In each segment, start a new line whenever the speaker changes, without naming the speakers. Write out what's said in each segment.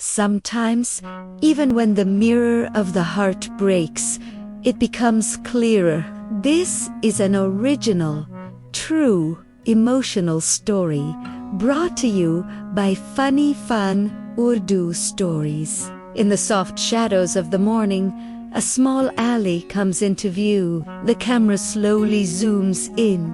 Sometimes, even when the mirror of the heart breaks, it becomes clearer. This is an original, true, emotional story brought to you by Funny Fun Urdu Stories. In the soft shadows of the morning, a small alley comes into view. The camera slowly zooms in.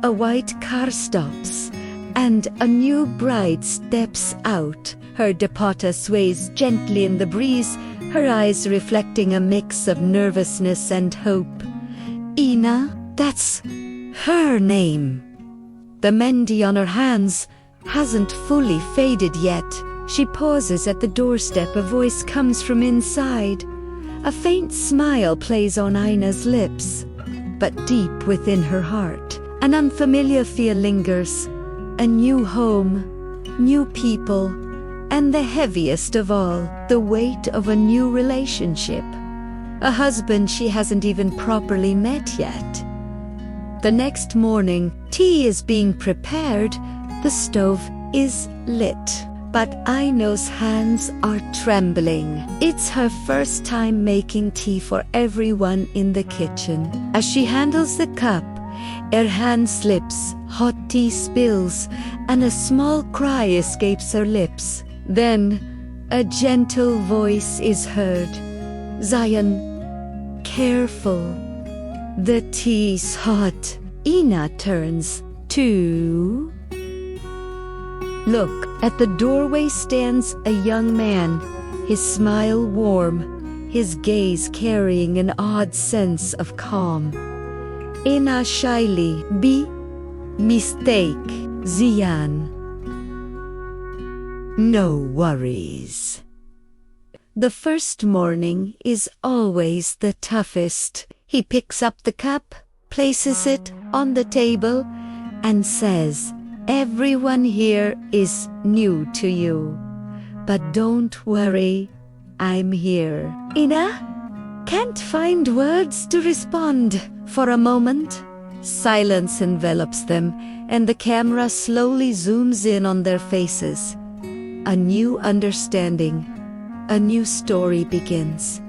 A white car stops, and a new bride steps out. Her dupatta sways gently in the breeze, her eyes reflecting a mix of nervousness and hope. Aina, that's her name. The mehndi on her hands hasn't fully faded yet. She pauses at the doorstep. A voice comes from inside. A faint smile plays on Aina's lips, but deep within her heart, an unfamiliar fear lingers. A new home, new people, and the heaviest of all, the weight of a new relationship. A husband she hasn't even properly met yet. The next morning, tea is being prepared. The stove is lit, but Aina's hands are trembling. It's her first time making tea for everyone in the kitchen. As she handles the cup, her hand slips, hot tea spills, and a small cry escapes her lips. Then, a gentle voice is heard. Zayaan, careful. The tea's hot. Aina turns to look. At the doorway stands a young man, his smile warm, his gaze carrying an odd sense of calm. Aina shyly, mistake, Zayaan. No worries. The first morning is always the toughest. He picks up the cup, places it on the table, and says, "Everyone here is new to you. But don't worry, I'm here." Aina can't find words to respond. For a moment, silence envelops them, and the camera slowly zooms in on their faces. A new understanding, a new story begins.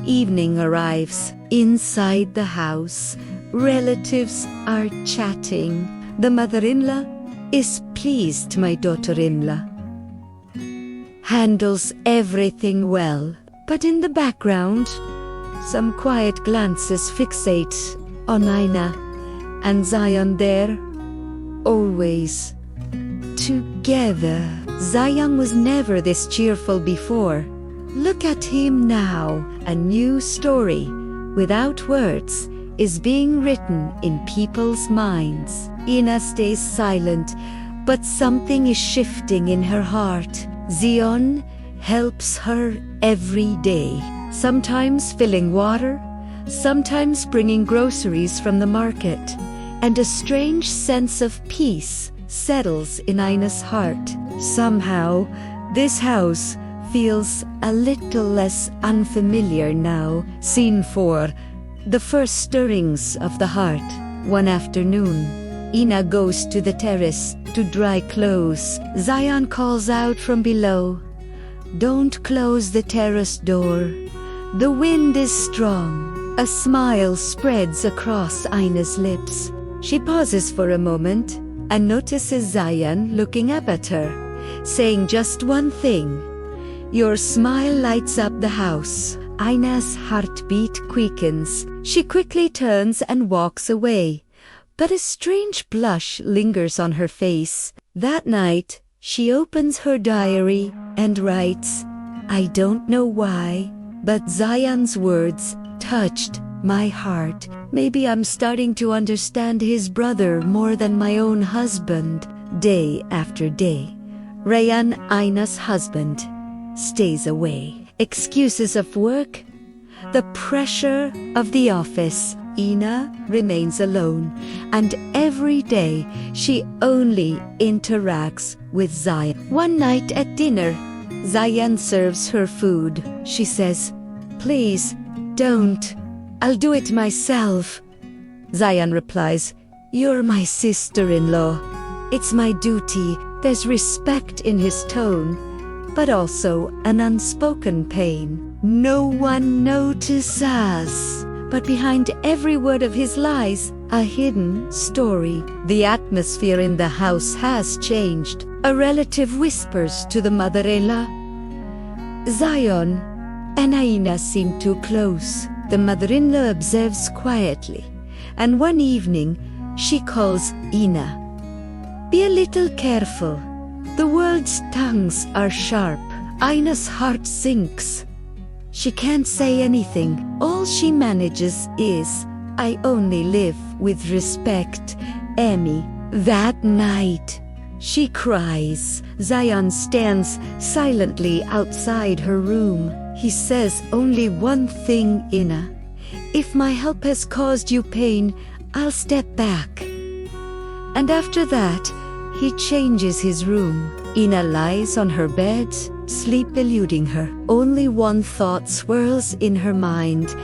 Evening arrives. Inside the house, relatives are chatting. The mother-in-law is pleased my daughter-in-law handles everything well. But in the background, some quiet glances fixate on Aina and Zayaan. There, always together. Zayaan was never this cheerful before. Look at him now. A new story, without words, is being written in people's minds. Aina stays silent, but something is shifting in her heart. Zayaan helps her every day, sometimes filling water, sometimes bringing groceries from the market, and a strange sense of peace settles in Aina's heart. Somehow, this house feels a little less unfamiliar now. Scene 4. The first stirrings of the heart. One afternoon, Aina goes to the terrace to dry clothes. Zayaan calls out from below, "Don't close the terrace door. The wind is strong." A smile spreads across Aina's lips. She pauses for a moment and notices Zayaan looking up at her, saying just one thing. Your smile lights up the house. Aina's heartbeat quickens. She quickly turns and walks away, but a strange blush lingers on her face. That night, she opens her diary and writes, "I don't know why, but Zayaan's words touched my heart. Maybe I'm starting to understand his brother more than my own husband." Day after day, Rayyan, Aina's husband, stays away. Excuses of work, the pressure of the office. Aina remains alone, and every day she only interacts with Zayaan. One night at dinner, Zayaan serves her food. She says, "Please, don't. I'll do it myself." Zayaan replies, "You're my sister-in-law. It's my duty." There's respect in his tone, but also an unspoken pain. No one notices, but behind every word of his lies, a hidden story. The atmosphere in the house has changed. A relative whispers to the mother-in-law, "Zayaan and Aina seem too close." The mother-in-law observes quietly, and one evening she calls Aina. "Be a little careful. The world's tongues are sharp." Aina's heart sinks. She can't say anything. All she manages is, "I only live with respect, Amy." That night, she cries. Zayaan stands silently outside her room. He says only one thing, "Aina, if my help has caused you pain, I'll step back." And after that, he changes his room. Aina lies on her bed, sleep eluding her. Only one thought swirls in her mind.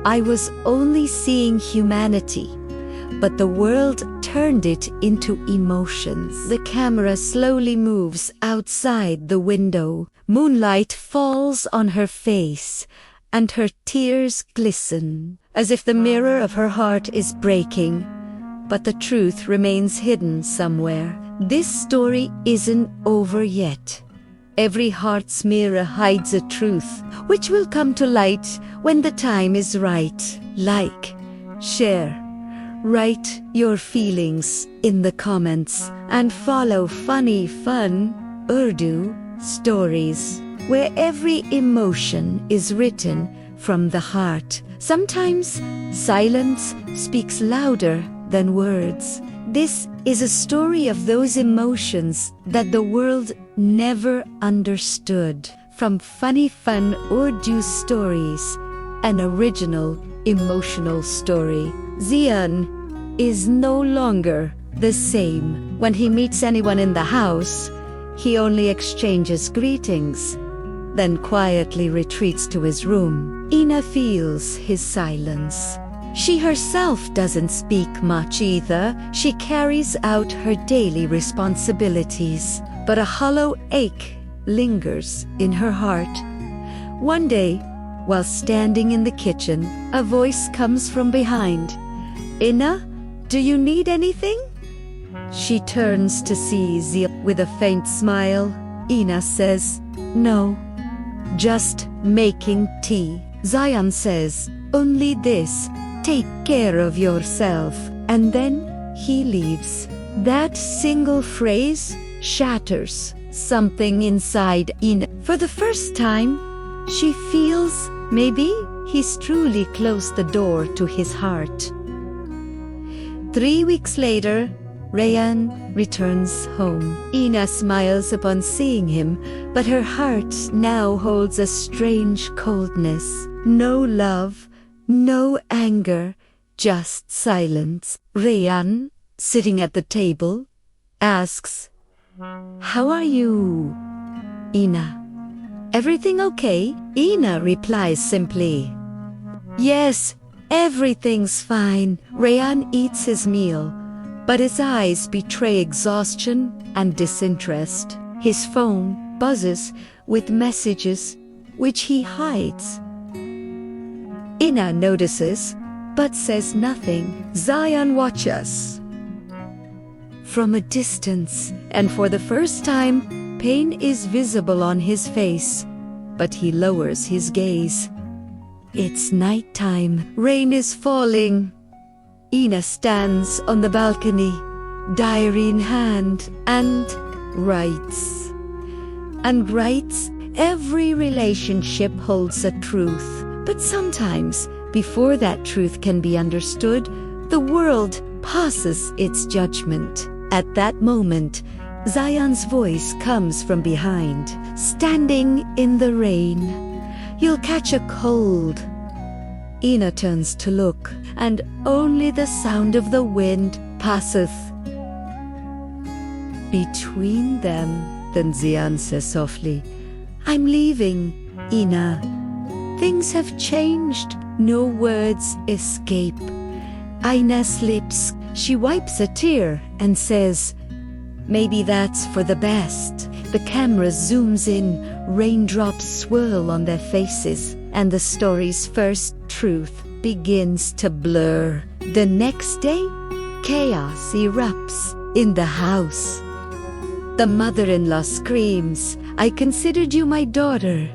I was only seeing humanity, but the world turned it into emotions. The camera slowly moves outside the window. Moonlight falls on her face, and her tears glisten, as if the mirror of her heart is breaking. But the truth remains hidden somewhere. This story isn't over yet. Every heart's mirror hides a truth, which will come to light when the time is right. Like, share, write your feelings in the comments, and follow Funny Fun Urdu Stories, where every emotion is written from the heart. Sometimes silence speaks louder than words. This is a story of those emotions that the world never understood. From Funny Fun Urdu Stories, an original emotional story. Zayaan is no longer the same. When he meets anyone in the house, he only exchanges greetings, then quietly retreats to his room. Aina feels his silence. She herself doesn't speak much either. She carries out her daily responsibilities, but a hollow ache lingers in her heart. One day, while standing in the kitchen, a voice comes from behind. "Aina, do you need anything?" She turns to see Zayaan with a faint smile. Aina says, "No, just making tea." Zayaan says, "Only this. Take care of yourself." And then he leaves. That single phrase shatters something inside Aina. For the first time, she feels maybe he's truly closed the door to his heart. 3 weeks later, Zayaan returns home. Aina smiles upon seeing him, but her heart now holds a strange coldness. No love, no anger, just silence. Zayaan, sitting at the table, asks, "How are you, Aina? Everything okay?" Aina replies simply, "Yes, everything's fine." Zayaan eats his meal, but his eyes betray exhaustion and disinterest. His phone buzzes with messages which he hides. Aina notices, but says nothing. Zayaan watches from a distance, and for the first time, pain is visible on his face, but he lowers his gaze. It's nighttime. Rain is falling. Aina stands on the balcony, diary in hand, and writes. Every relationship holds a truth. But sometimes, before that truth can be understood, the world passes its judgment. At that moment, Zayaan's voice comes from behind. "Standing in the rain, you'll catch a cold." Aina turns to look, and only the sound of the wind passeth between them. Then Zayaan says softly, "I'm leaving, Aina. Things have changed." No words escape Aina's lips. She wipes a tear and says, "Maybe that's for the best." The camera zooms in, raindrops swirl on their faces, and the story's first truth begins to blur. The next day, chaos erupts in the house. The mother-in-law screams, "I considered you my daughter,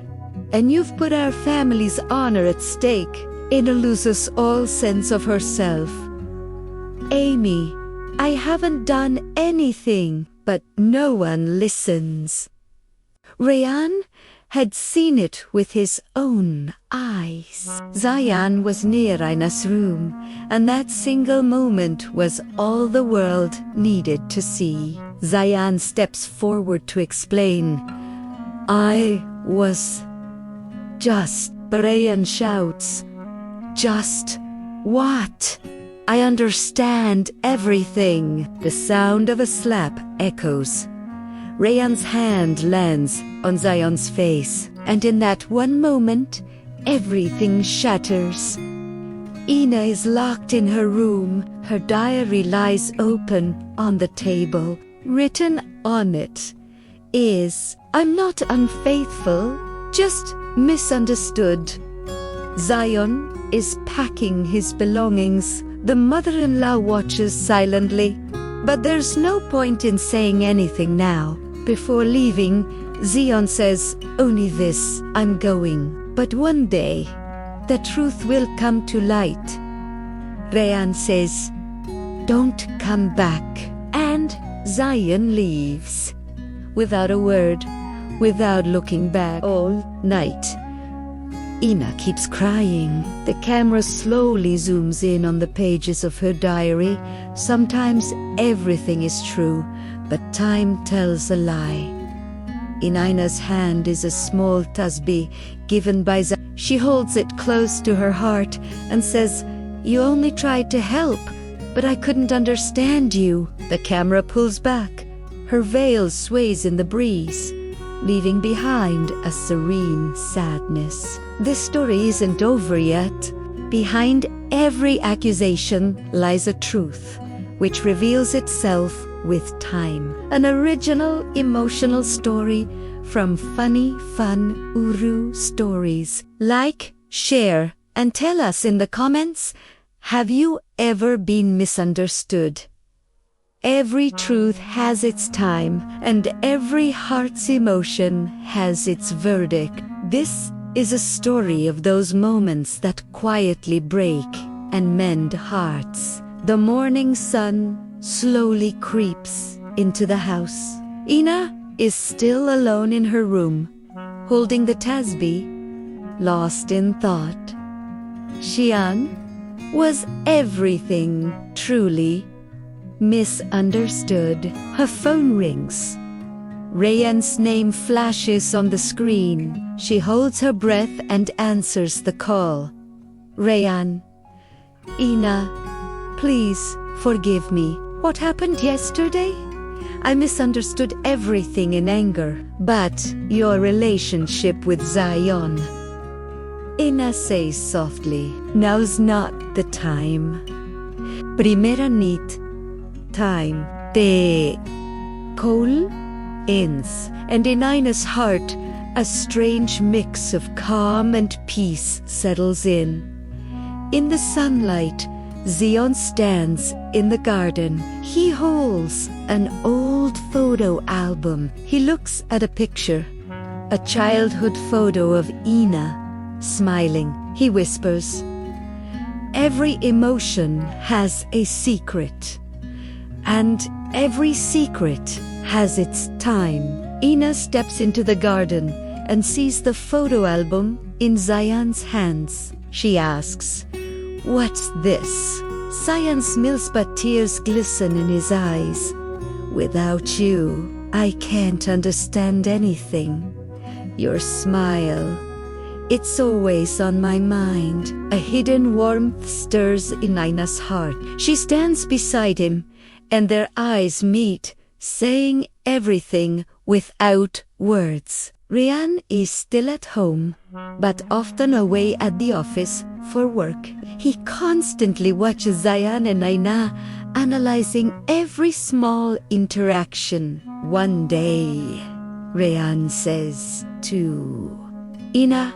and you've put our family's honor at stake." Ina loses all sense of herself. "Amy, I haven't done anything," but no one listens. Rayyan had seen it with his own eyes. Zayaan was near Aina's room, and that single moment was all the world needed to see. Zayaan steps forward to explain. "I was just," Rayyan shouts. "Just what?" "I understand everything." The sound of a slap echoes. Rayyan's hand lands on Zayaan's face, and in that one moment, everything shatters. Ina is locked in her room. Her diary lies open on the table. Written on it is, "I'm not unfaithful, just misunderstood." Zayaan is packing his belongings. The mother-in-law watches silently, but there's no point in saying anything now. Before leaving, Zayaan says, "Only this, I'm going. But one day, the truth will come to light." Rayyan says, "Don't come back." And Zayaan leaves. Without a word, without looking back. All night, Ina keeps crying. The camera slowly zooms in on the pages of her diary. Sometimes everything is true, but time tells a lie. In Aina's hand is a small tasbih given by Zayaan. She holds it close to her heart and says, "You only tried to help, but I couldn't understand you." The camera pulls back. Her veil sways in the breeze, leaving behind a serene sadness. This story isn't over yet. Behind every accusation lies a truth, which reveals itself with time. An original, emotional story from Funny Fun Urdu Stories. Like, share, and tell us in the comments, have you ever been misunderstood? Every truth has its time, and every heart's emotion has its verdict. This is a story of those moments that quietly break and mend hearts. The morning sun slowly creeps into the house. Ina is still alone in her room, holding the tasbih, lost in thought. Zayaan was everything truly misunderstood. Her phone rings. Rayyan's name flashes on the screen. She holds her breath and answers the call. "Rayyan, Ina, please forgive me. What happened yesterday? I misunderstood everything in anger, but your relationship with Zayaan." Ina says softly, "Now's not the time. Primera nit, time te call ends." And in Ina's heart, a strange mix of calm and peace settles in. In the sunlight, Zayaan stands in the garden. He holds an old photo album. He looks at a picture, a childhood photo of Ina, smiling. He whispers, "Every emotion has a secret, and every secret has its time." Ina steps into the garden and sees the photo album in Zayaan's hands. She asks, "What's this?" Zayaan smiles, but tears glisten in his eyes. "Without you, I can't understand anything. Your smile, it's always on my mind." A hidden warmth stirs in Ina's heart. She stands beside him, and their eyes meet, saying everything without words. Rayyan is still at home, but often away at the office for work. He constantly watches Zayaan and Aina, analyzing every small interaction. One day, Rayaan says to Ina,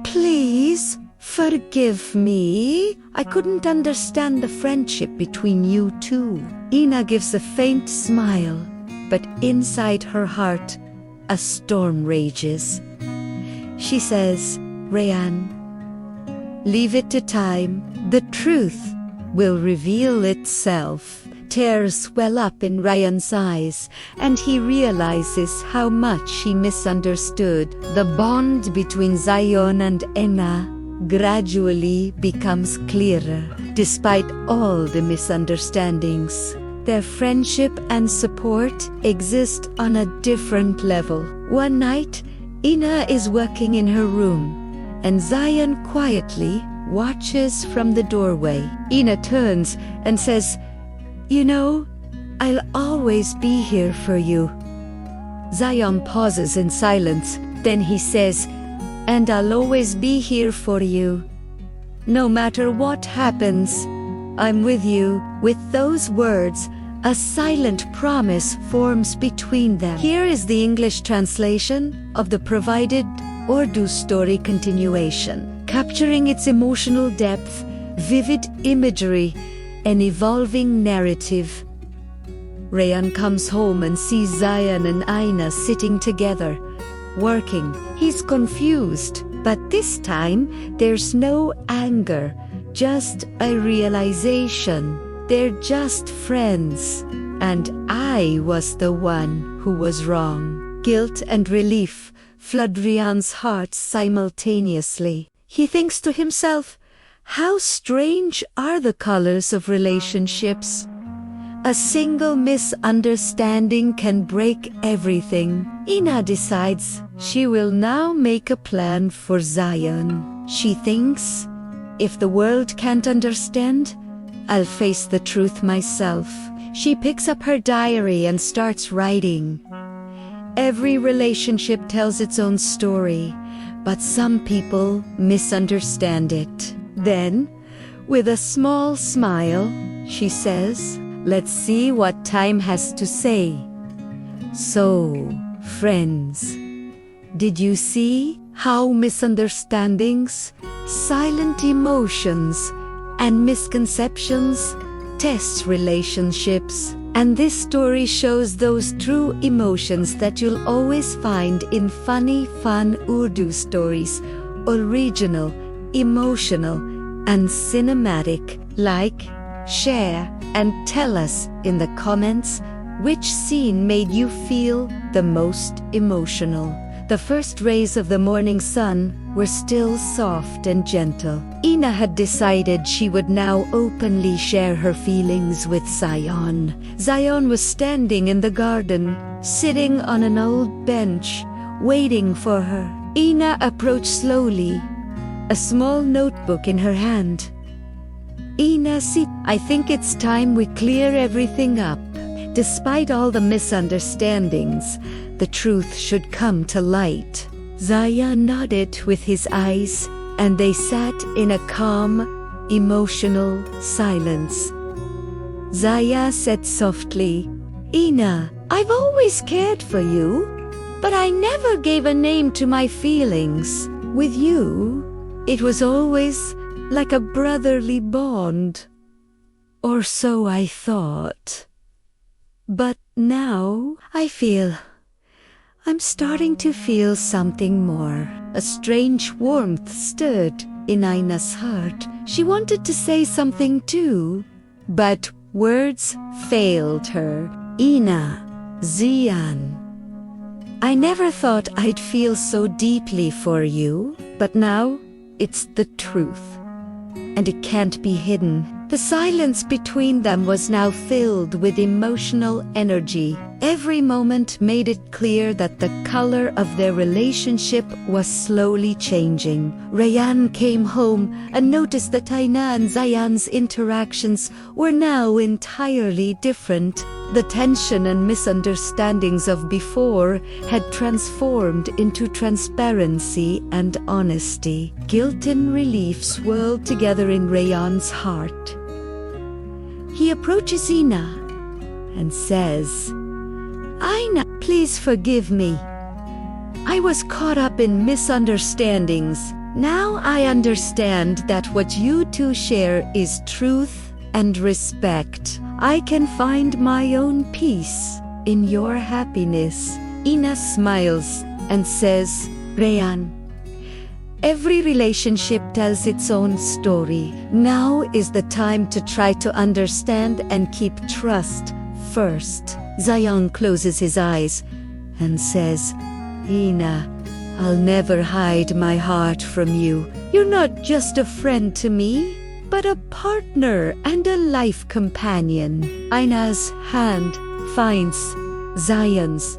please forgive me. I couldn't understand the friendship between you two. Ina gives a faint smile, but inside her heart, a storm rages. She says, Rayaan, leave it to time. The truth will reveal itself. Tears well up in Rayyaan's eyes, and he realizes how much he misunderstood. The bond between Zayaan and Aina gradually becomes clearer. Despite all the misunderstandings, their friendship and support exist on a different level. One night, Aina is working in her room, and Zayaan quietly watches from the doorway. Aina turns and says, you know, I'll always be here for you. Zayaan pauses in silence, then he says, and I'll always be here for you. No matter what happens, I'm with you. With those words, a silent promise forms between them. Here is the English translation of the provided Urdu story continuation, capturing its emotional depth, vivid imagery, an evolving narrative. Rayaan comes home and sees Zayaan and Aina sitting together, working. He's confused, but this time there's no anger, just a realization. They're just friends, and I was the one who was wrong. Guilt and relief flood Rayyaan's heart simultaneously. He thinks to himself, how strange are the colors of relationships? A single misunderstanding can break everything. Ina decides she will now make a plan for Zayaan. She thinks, if the world can't understand, I'll face the truth myself. She picks up her diary and starts writing. Every relationship tells its own story, but some people misunderstand it. Then, with a small smile, she says, let's see what time has to say. So, friends, did you see how misunderstandings, silent emotions, and misconceptions test relationships? And this story shows those true emotions that you'll always find in Funny Fun Urdu Stories, original, emotional, and cinematic. Like, share, and tell us in the comments which scene made you feel the most emotional. The first rays of the morning sun were still soft and gentle. Ina had decided she would now openly share her feelings with Zayaan. Zayaan was standing in the garden, sitting on an old bench, waiting for her. Ina approached slowly, a small notebook in her hand. Ina, see, I think it's time we clear everything up. Despite all the misunderstandings, the truth should come to light. Zayaan nodded with his eyes, and they sat in a calm, emotional silence. Zaya said softly, Ina, I've always cared for you, but I never gave a name to my feelings. With you, it was always like a brotherly bond. Or so I thought. But now I'm starting to feel something more. A strange warmth stirred in Aina's heart. She wanted to say something too, but words failed her. Aina, Zayaan, I never thought I'd feel so deeply for you, but now it's the truth, and it can't be hidden. The silence between them was now filled with emotional energy. Every moment made it clear that the color of their relationship was slowly changing. Rayaan came home and noticed that Aina and Zayaan's interactions were now entirely different. The tension and misunderstandings of before had transformed into transparency and honesty. Guilt and relief swirled together in Rayyaan's heart. He approaches Aina and says, Aina, Please forgive me. I was caught up in misunderstandings. Now I understand that what you two share is truth and respect. I can find my own peace in your happiness. Aina smiles and says, Rayan, every relationship tells its own story. Now is the time to try to understand and keep trust first. Zayaan closes his eyes and says, Aina, I'll never hide my heart from you. You're not just a friend to me, but a partner and a life companion. Aina's hand finds Zayaan's.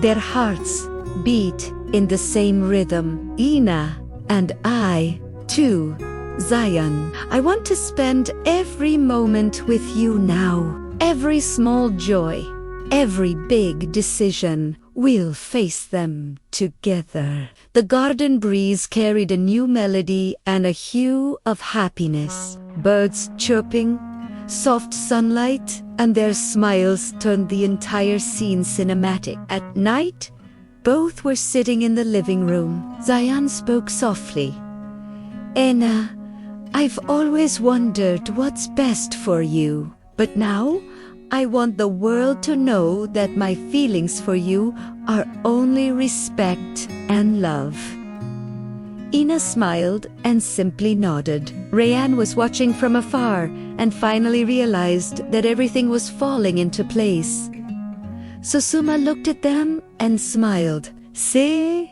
Their hearts beat in the same rhythm. Aina and I, too, Zayaan. I want to spend every moment with you now. Every small joy, every big decision, we'll face them together. The garden breeze carried a new melody and a hue of happiness. Birds chirping, soft sunlight, and their smiles turned the entire scene cinematic. At night, both were sitting in the living room. Zayaan spoke softly. Aina, I've always wondered what's best for you, but now I want the world to know that my feelings for you are only respect and love. Aina smiled and simply nodded. Rayan was watching from afar and finally realized that everything was falling into place. Susuma looked at them and smiled. See,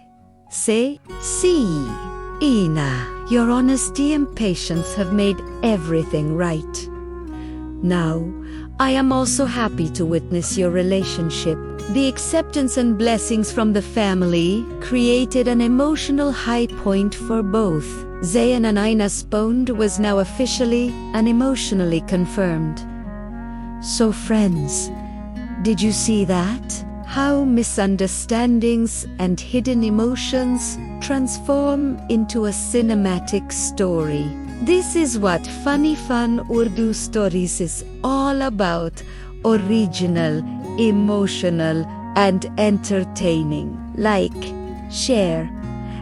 Aina, your honesty and patience have made everything right. Now, I am also happy to witness your relationship. The acceptance and blessings from the family created an emotional high point for both. Zayaan and Aina's bond was now officially and emotionally confirmed. So friends, did you see that? How misunderstandings and hidden emotions transform into a cinematic story. This is what Funny Fun Urdu Stories is all about. Original, emotional, and entertaining. Like, share,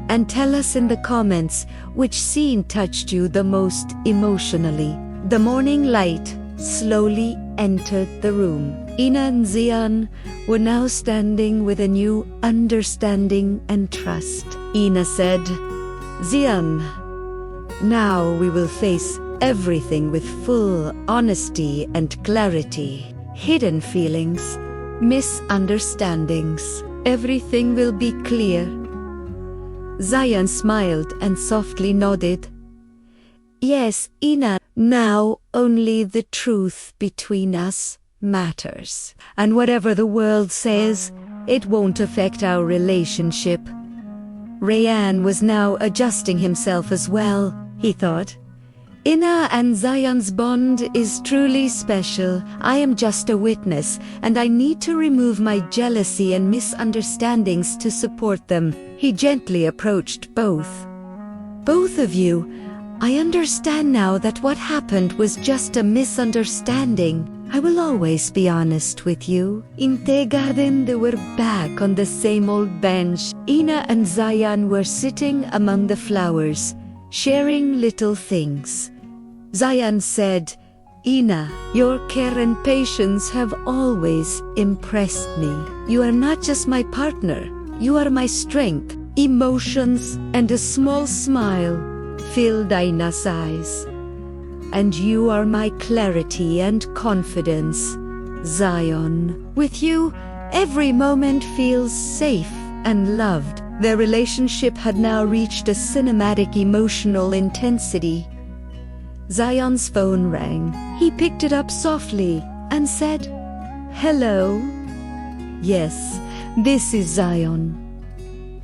and tell us in the comments which scene touched you the most emotionally. The morning light slowly entered the room. Aina and Zayaan were now standing with a new understanding and trust. Aina said, Zayaan, now we will face everything with full honesty and clarity. Hidden feelings, misunderstandings, everything will be clear. Zayaan smiled and softly nodded. Yes, Aina, now only the truth between us matters. And whatever the world says, it won't affect our relationship. Rayan was now adjusting himself as well. He thought, Aina and Zayaan's bond is truly special. I am just a witness, and I need to remove my jealousy and misunderstandings to support them. He gently approached both. Both of you, I understand now that what happened was just a misunderstanding. I will always be honest with you. In the garden, they were back on the same old bench. Aina and Zayaan were sitting among the flowers, sharing little things. Zayaan said, Aina, your care and patience have always impressed me. You are not just my partner, you are my strength. Emotions and a small smile filled Aina's eyes. And you are my clarity and confidence, Zayaan. With you, every moment feels safe and loved. Their relationship had now reached a cinematic emotional intensity. Zayaan's phone rang. He picked it up softly and said, Hello? Yes, this is Zayaan.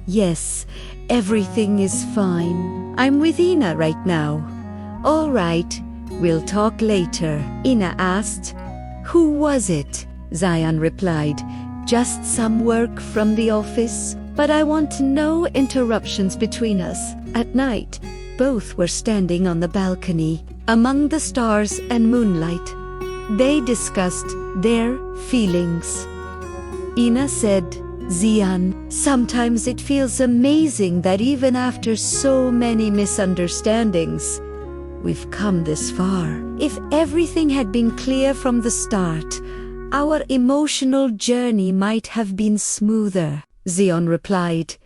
Yes, everything is fine. I'm with Aina right now. All right, we'll talk later. Aina asked, Who was it? Zayaan replied, Just some work from the office, but I want no interruptions between us. At night, both were standing on the balcony, among the stars and moonlight. They discussed their feelings. Ina said, Zayaan, sometimes it feels amazing that even after so many misunderstandings, we've come this far. If everything had been clear from the start, our emotional journey might have been smoother. Zayaan replied,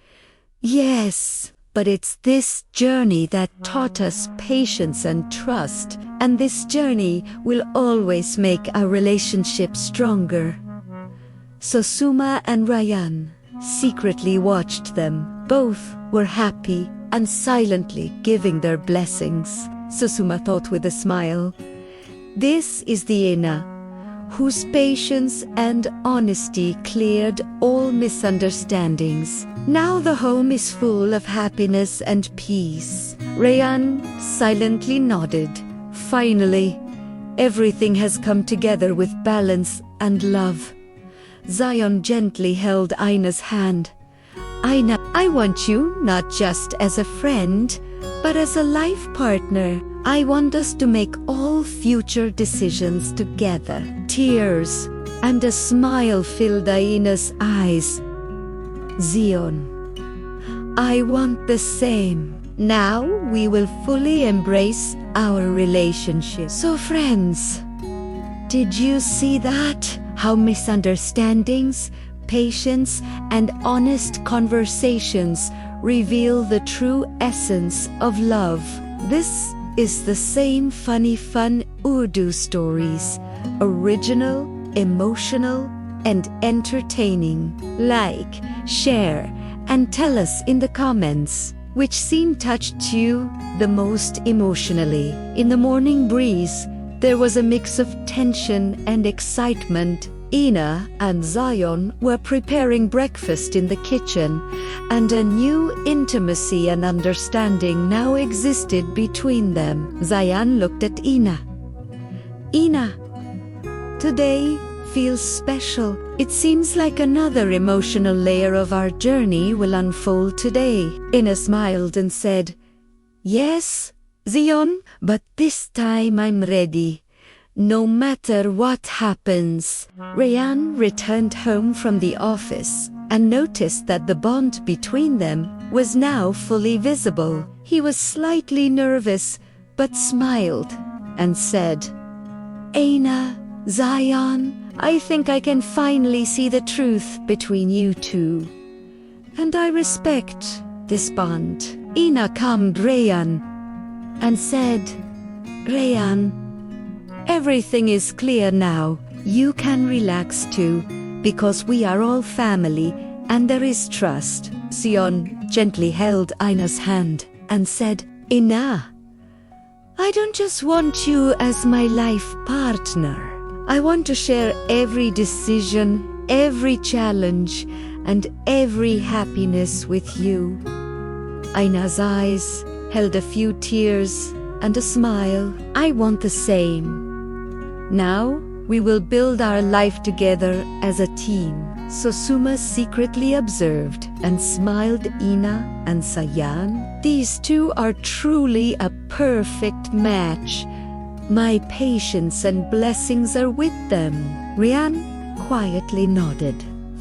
Yes, but it's this journey that taught us patience and trust, and this journey will always make our relationship stronger. So Suma and Rayaan secretly watched them. Both were happy and silently giving their blessings. So Suma thought with a smile, This is the Aina whose patience and honesty cleared all misunderstandings. Now the home is full of happiness and peace. Rayaan silently nodded. Finally, everything has come together with balance and love. Zayaan gently held Aina's hand. Aina, I want you not just as a friend, but as a life partner. I want us to make all future decisions together. Tears and a smile filled Aina's eyes. Zayaan, I want the same. Now we will fully embrace our relationship. So friends, did you see that? How misunderstandings, patience, and honest conversations reveal the true essence of love. This is the same Funny Fun Urdu Stories. Original, emotional, and entertaining. Like, share, and tell us in the comments which scene touched you the most emotionally. In the morning breeze, there was a mix of tension and excitement. Aina and Zayaan were preparing breakfast in the kitchen, and a new intimacy and understanding now existed between them. Zayaan looked at Aina. Aina, today feels special. It seems like another emotional layer of our journey will unfold today. Aina smiled and said, Yes, Zayaan, but this time I'm ready. No matter what happens. Rayaan returned home from the office and noticed that the bond between them was now fully visible. He was slightly nervous, but smiled and said, Aina, Zayaan, I think I can finally see the truth between you two. And I respect this bond. Aina calmed Rayaan and said, Rayaan, everything is clear now. You can relax too, because we are all family and there is trust. Zayaan gently held Aina's hand and said, Aina, I don't just want you as my life partner. I want to share every decision, every challenge, and every happiness with you. Aina's eyes held a few tears and a smile. I want the same. Now we will build our life together as a team. So Suma secretly observed and smiled. Aina and Zayaan, these two are truly a perfect match. My patience and blessings are with them. Rayaan quietly nodded.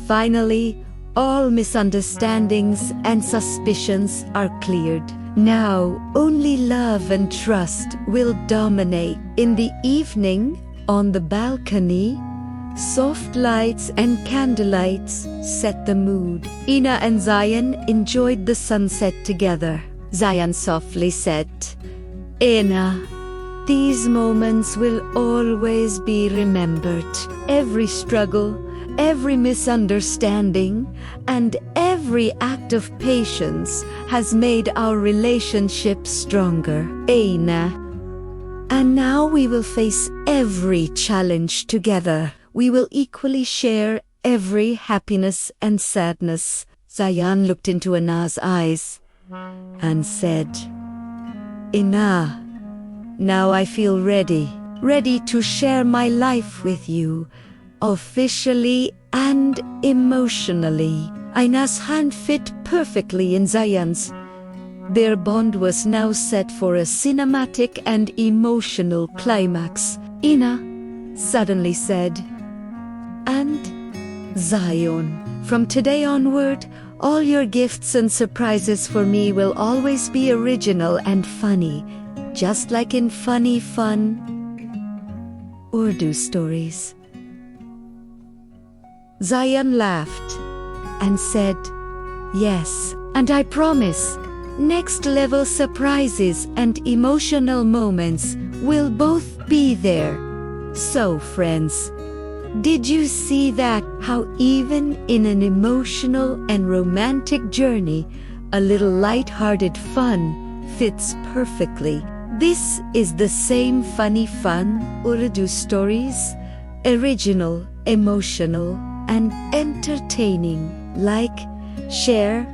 Finally, all misunderstandings and suspicions are cleared. Now, only love and trust will dominate. In the evening, on the balcony, soft lights and candlelights set the mood. Aina and Zayaan enjoyed the sunset together. Zayaan softly said, Aina, these moments will always be remembered. Every struggle, every misunderstanding, and every act of patience has made our relationship stronger. Aina. And now we will face every challenge together. We will equally share every happiness and sadness. Zayaan looked into Aina's eyes and said, Aina, now I feel ready to share my life with you, officially and emotionally. Aina's hand fit perfectly in Zayaan's. Their bond was now set for a cinematic and emotional climax. Aina suddenly said, And Zayaan, from today onward, all your gifts and surprises for me will always be original and funny, just like in Funny Fun Urdu Stories. Zayaan laughed and said, "Yes, and I promise, next level surprises and emotional moments will both be there." So friends, did you see that? How even in an emotional and romantic journey, a little light-hearted fun fits perfectly. This is the same Funny Fun Urdu Stories, original, emotional, and entertaining. Like, share,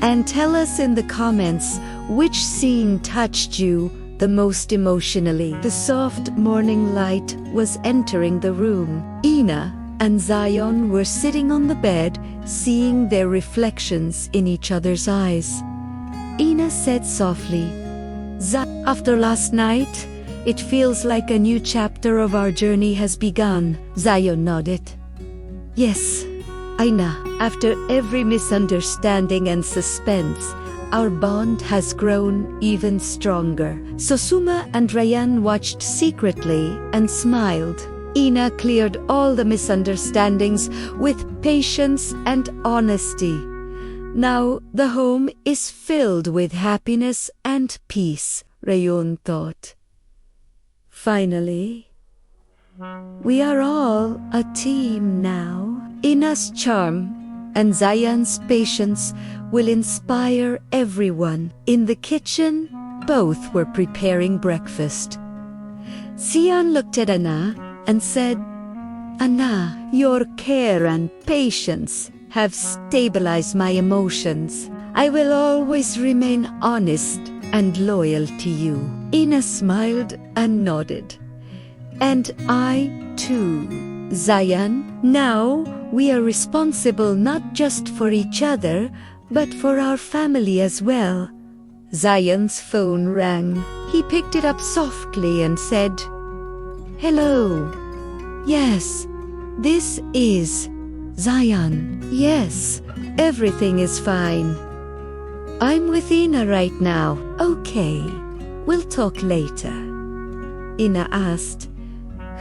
and tell us in the comments which scene touched you the most emotionally. The soft morning light was entering the room. Aina and Zayaan were sitting on the bed, seeing their reflections in each other's eyes. Aina said softly, "After last night, it feels like a new chapter of our journey has begun." Zayaan nodded. "Yes, Aina, after every misunderstanding and suspense, our bond has grown even stronger." Sosuma and Rayan watched secretly and smiled. Aina cleared all the misunderstandings with patience and honesty. Now the home is filled with happiness and peace, Rayan thought. Finally, we are all a team now. Aina's charm and Zayaan's patience will inspire everyone. In the kitchen, both were preparing breakfast. Zayaan looked at Aina and said, "Aina, your care and patience have stabilized my emotions. I will always remain honest and loyal to you." Aina smiled and nodded. "And I too, Zayaan. Now we are responsible not just for each other, but for our family as well." Zayaan's phone rang. He picked it up softly and said, "Hello. Yes, this is Zayaan. Yes, everything is fine. I'm with Aina right now." "Okay, we'll talk later." Aina asked,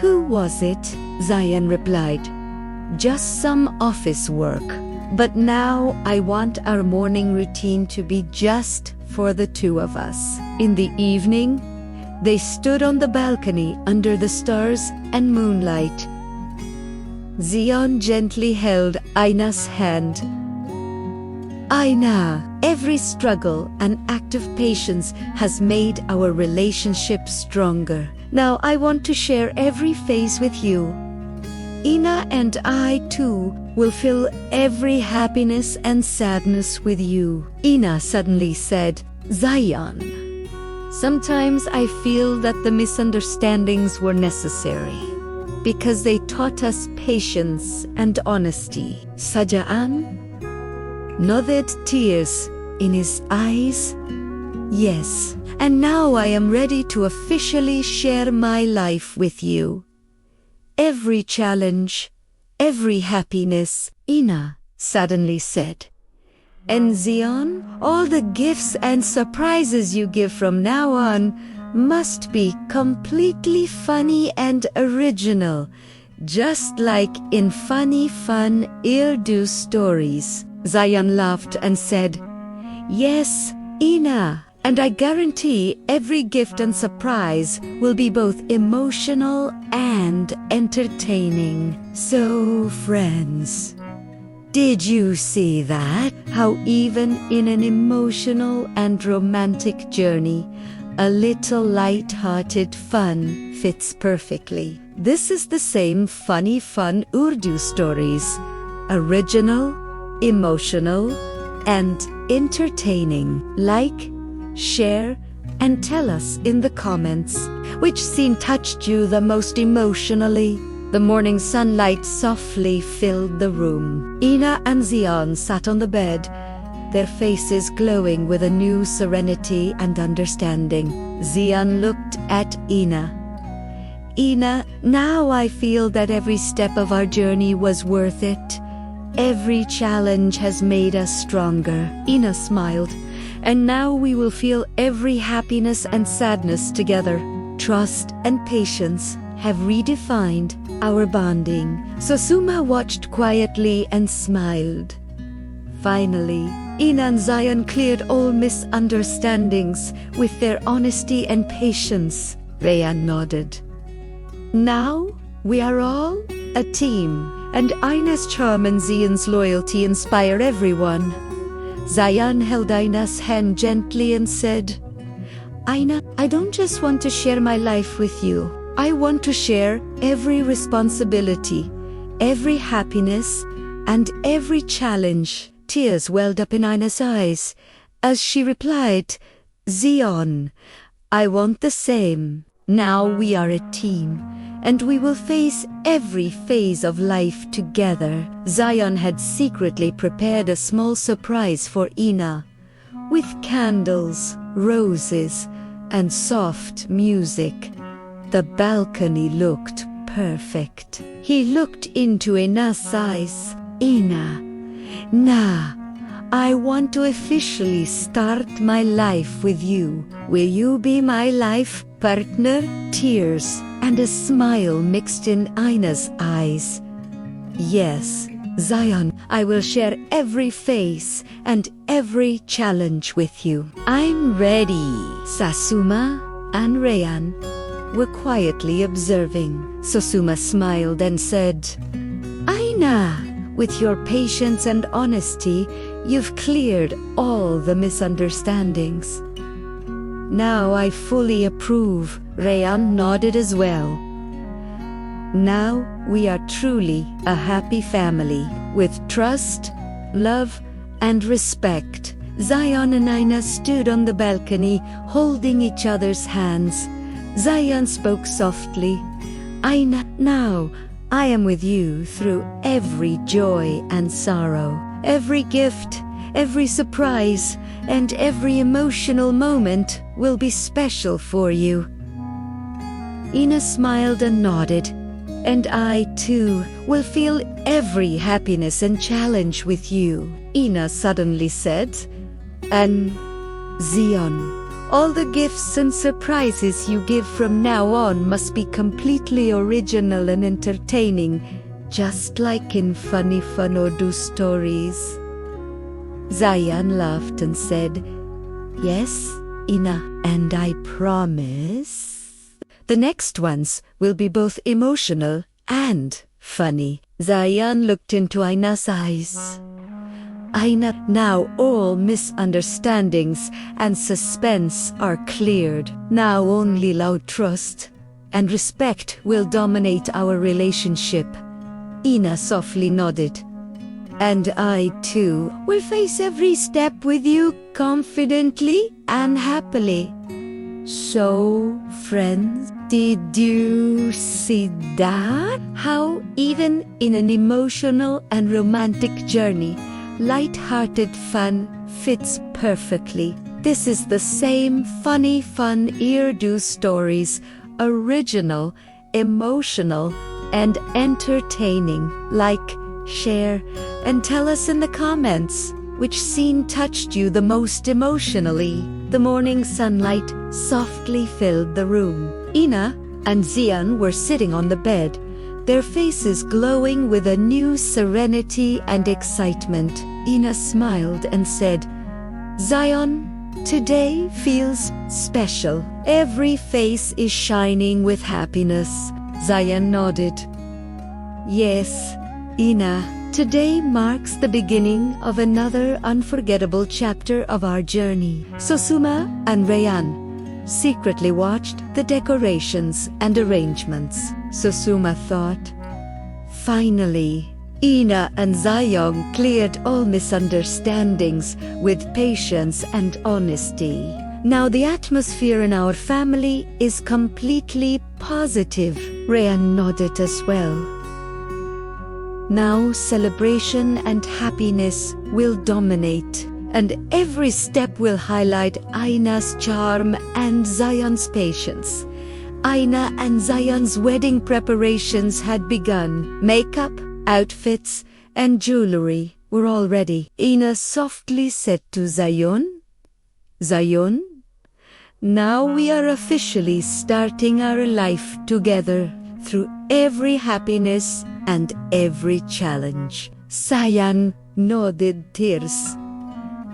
"Who was it?" Zayaan replied, "Just some office work. But now I want our morning routine to be just for the two of us." In the evening, they stood on the balcony under the stars and moonlight. Zayaan gently held Aina's hand. "Aina, every struggle and act of patience has made our relationship stronger. Now I want to share every phase with you. Aina and I too will fill every happiness and sadness with you." Aina suddenly said, "Zayaan, sometimes I feel that the misunderstandings were necessary because they taught us patience and honesty." Zayaan nodded, tears in his eyes. "Yes, and now I am ready to officially share my life with you. Every challenge, every happiness," Aina suddenly said. "And Zayaan, all the gifts and surprises you give from now on must be completely funny and original, just like in Funny Fun Urdu Stories." Zayaan laughed and said, "Yes, Aina, and I guarantee every gift and surprise will be both emotional and entertaining." So, friends, did you see that? How even in an emotional and romantic journey, a little light-hearted fun fits perfectly. This is the same Funny Fun Urdu Stories. Original, emotional, and entertaining. Like, share, and tell us in the comments which scene touched you the most emotionally. The morning sunlight softly filled the room. Aina and Zayaan sat on the bed, their faces glowing with a new serenity and understanding. Zayaan looked at Aina. "Aina, now I feel that every step of our journey was worth it. every challenge has made us stronger. Ina smiled. And now we will feel every happiness and sadness together. Trust and patience have redefined our bonding. Sosuma watched quietly and smiled. Finally, Aina and Zayaan cleared all misunderstandings with their honesty and patience. Rayaan nodded. Now, we are all a team, and Aina's charm and Zayaan's loyalty inspire everyone. Zayaan held Aina's hand gently and said, Aina, I don't just want to share my life with you. I want to share every responsibility, every happiness, and every challenge. Tears welled up in Aina's eyes as she replied, Zayaan, I want the same. Now we are a team, and we will face every phase of life together. Zayaan had secretly prepared a small surprise for Aina, with candles, roses, and soft music. The balcony looked perfect. He looked into Aina's eyes. Aina, now, I want to officially start my life with you. Will you be my life partner? Tears and a smile mixed in Aina's eyes. Yes, Zayaan, I will share every phase and every challenge with you. I'm ready. Sosuma and Rayaan were quietly observing. Sosuma smiled and said, Aina, with your patience and honesty, you've cleared all the misunderstandings. Now I fully approve. Rayaan nodded as well. Now we are truly a happy family, with trust, love, and respect. Zayaan and Aina stood on the balcony, holding each other's hands. Zayaan spoke softly. Aina, now I am with you through every joy and sorrow, every gift, every surprise, and every emotional moment will be special for you. Aina smiled and nodded. And I, too, will feel every happiness and challenge with you, Aina suddenly said. And Zayaan, all the gifts and surprises you give from now on must be completely original and entertaining, just like in Funny Fun Urdu Stories. Zayaan laughed and said, Yes, Aina, and I promise the next ones will be both emotional and funny. Zayaan looked into Aina's eyes. Aina, now all misunderstandings and suspense are cleared. Now only loud trust and respect will dominate our relationship. Aina softly nodded. And I too will face every step with you confidently and happily. So, friends, did you see that? How even in an emotional and romantic journey, light-hearted fun fits perfectly. This is the same Funny Fun Urdu Stories, original, emotional, and entertaining. Like, share, and tell us in the comments which scene touched you the most emotionally. The morning sunlight softly filled the room. Aina and Zayaan were sitting on the bed, their faces glowing with a new serenity and excitement. Aina smiled and said, Zayaan, today feels special. Every face is shining with happiness. Zayaan nodded. Yes, Aina, today marks the beginning of another unforgettable chapter of our journey. Sosuma and Rayaan secretly watched the decorations and arrangements. Sosuma thought, finally, Aina and Zayaan cleared all misunderstandings with patience and honesty. Now the atmosphere in our family is completely positive. Rayaan nodded as well. Now celebration and happiness will dominate, and every step will highlight Aina's charm and Zayaan's patience. Aina and Zayaan's wedding preparations had begun. Makeup, outfits, and jewelry were all ready. Aina softly said to Zayaan, "Zayaan, now we are officially starting our life together through every happiness and every challenge." Zayaan nodded, tears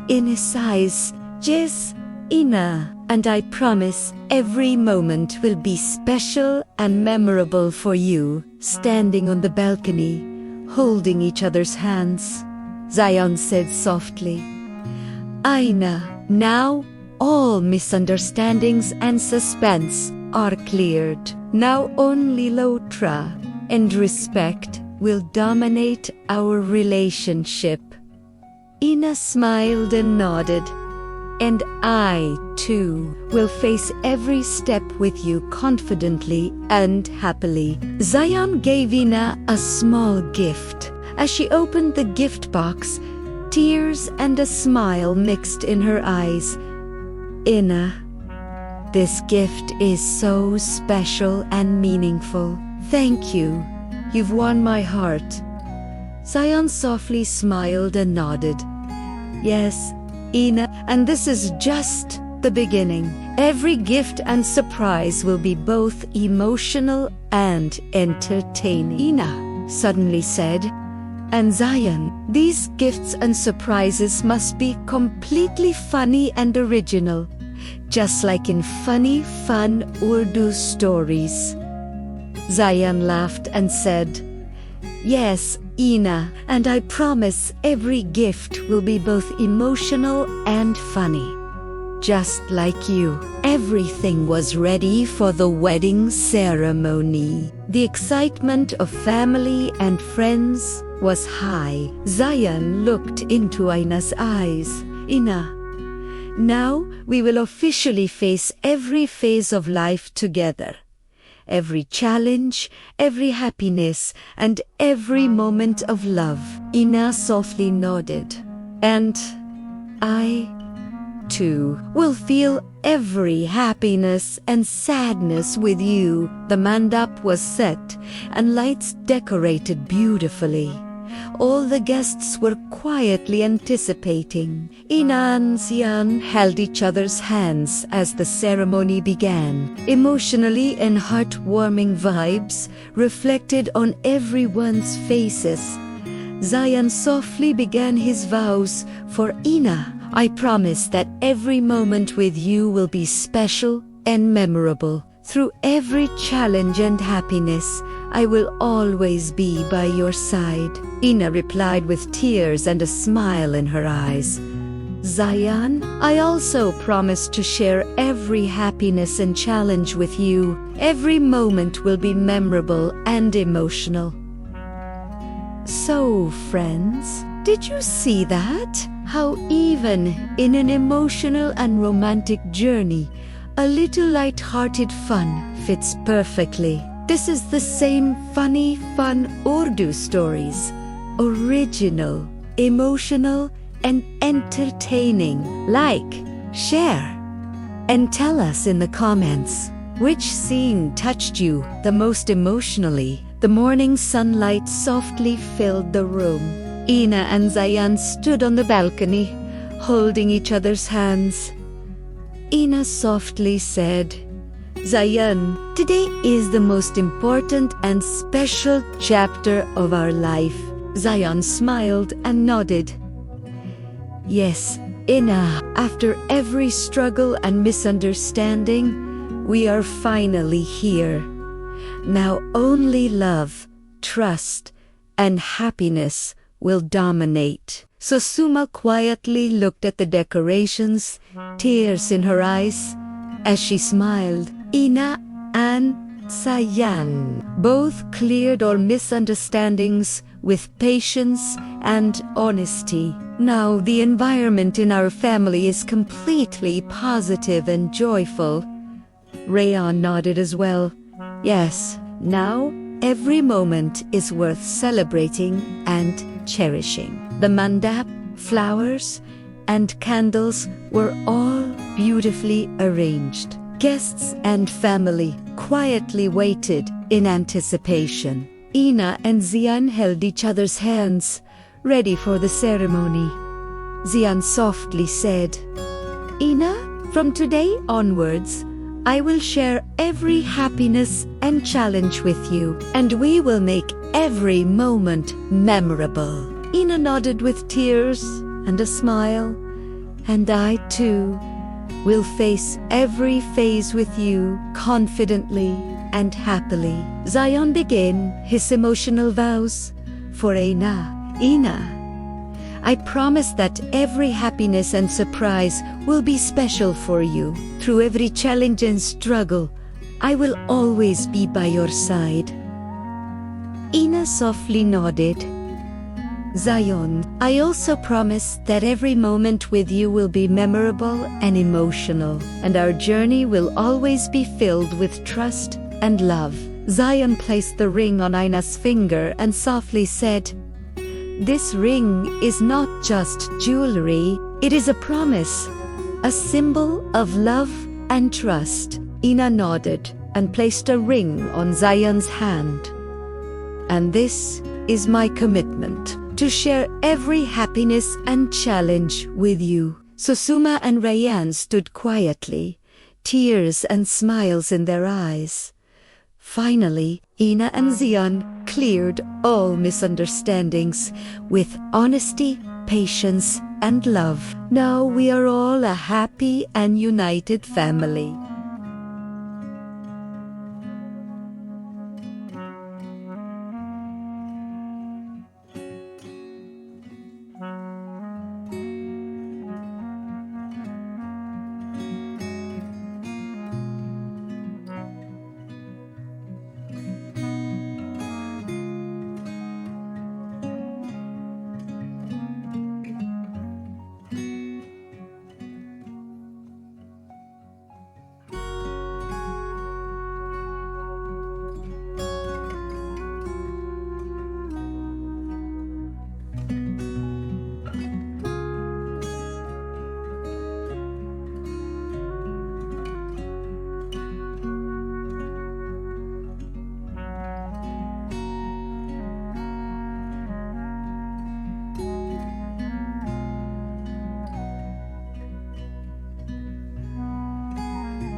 in his eyes. "Yes, Aina, and I promise every moment will be special and memorable for you." Standing on the balcony, holding each other's hands, Zayaan said softly, "Aina, now all misunderstandings and suspense are cleared. Now only laughter and respect will dominate our relationship." Aina smiled and nodded. "And I, too, will face every step with you confidently and happily." Zayaan gave Aina a small gift. As she opened the gift box, tears and a smile mixed in her eyes. "Aina, this gift is so special and meaningful. Thank you. You've won my heart." Zayaan softly smiled and nodded. "Yes, Aina, and this is just the beginning. Every gift and surprise will be both emotional and entertaining." Aina suddenly said, "And Zayaan, these gifts and surprises must be completely funny and original, just like in Funny Fun Urdu Stories." Zayaan laughed and said, "Yes, Aina, and I promise every gift will be both emotional and funny. Just like you." Everything was ready for the wedding ceremony. The excitement of family and friends was high. Zayaan looked into Aina's eyes. "Aina, now we will officially face every phase of life together. Every challenge, every happiness, and every moment of love." Aina softly nodded. "And I, too, will feel every happiness and sadness with you." The mandap was set and lights decorated beautifully. All the guests were quietly anticipating. Aina and Zayaan held each other's hands as the ceremony began. Emotionally and heartwarming vibes reflected on everyone's faces. Zayaan softly began his vows for Aina. "I promise that every moment with you will be special and memorable. Through every challenge and happiness, I will always be by your side." Aina replied with tears and a smile in her eyes. "Zayaan, I also promise to share every happiness and challenge with you. Every moment will be memorable and emotional." So, friends, did you see that? How even in an emotional and romantic journey, a little light-hearted fun fits perfectly. This is the same Funny Fun Urdu Stories. Original, emotional, and entertaining. Like, share, and tell us in the comments which scene touched you the most emotionally. The morning sunlight softly filled the room. Aina and Zayaan stood on the balcony, holding each other's hands. Aina softly said, "Zayaan, today is the most important and special chapter of our life." Zayaan smiled and nodded. "Yes, Aina, after every struggle and misunderstanding, we are finally here. Now only love, trust, and happiness will dominate." So Suma quietly looked at the decorations, tears in her eyes, as she smiled. Aina and Zayaan both cleared all misunderstandings with patience and honesty. Now the environment in our family is completely positive and joyful. Rayan nodded as well. Yes, now every moment is worth celebrating and cherishing. The mandap, flowers, and candles were all beautifully arranged. Guests and family quietly waited in anticipation. Aina and Zayaan held each other's hands, ready for the ceremony. Zayaan softly said, "Aina, from today onwards, I will share every happiness and challenge with you, and we will make every moment memorable." Aina nodded with tears and a smile, "And I too will face every phase with you confidently and happily." Zayaan began his emotional vows for Aina. "Aina, I promise that every happiness and surprise will be special for you. Through every challenge and struggle, I will always be by your side." Aina softly nodded. "Zayaan, I also promise that every moment with you will be memorable and emotional, and our journey will always be filled with trust and love." Zayaan placed the ring on Aina's finger and softly said, "This ring is not just jewelry, it is a promise, a symbol of love and trust." Aina nodded and placed a ring on Zayaan's hand. "And this is my commitment to share every happiness and challenge with you." Susuma and Rayyan stood quietly, tears and smiles in their eyes. Finally, Aina and Zayaan cleared all misunderstandings with honesty, patience, and love. Now we are all a happy and united family.